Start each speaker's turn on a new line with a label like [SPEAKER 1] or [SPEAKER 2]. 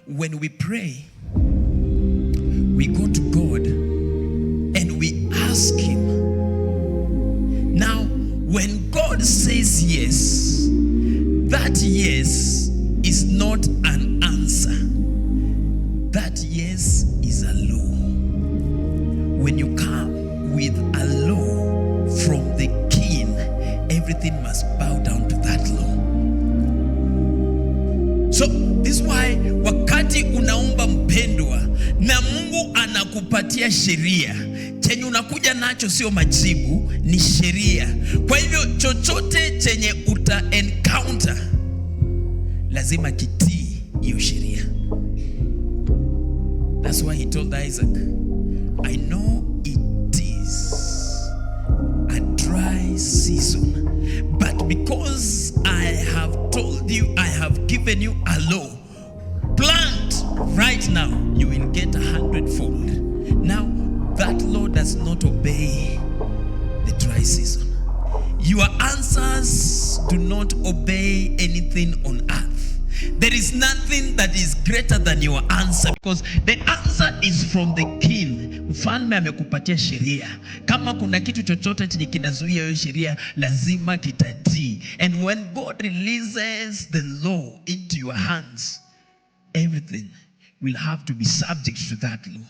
[SPEAKER 1] when we pray, we go to God and we ask Him. Now, when God says yes, that yes is not an answer. That yes is a law. When you come with a law from the King, everything must bow down to that law. So this is why wakati unaomba mpendwa na Mungu anakupatia sheria, chenye unakuja nacho sio majibu, ni sheria. Kwa hivyo chochote chenye uta encounter lazima kitii hiyo sheria. That's why he told Isaac, I know it is a dry season, but because I have told you, I have given you a law, plant right now, you will get 100-fold. Now, that law does not obey the dry season. Your answers do not obey anything on earth. There is nothing that is greater than your answer, because the answer is from the King. Mfalme amekupatia sheria. Kama kuna kitu chochote chenye kinazuia hiyo sheria, lazima kitatii. And when God releases the law into your hands, everything will have to be subject to that law.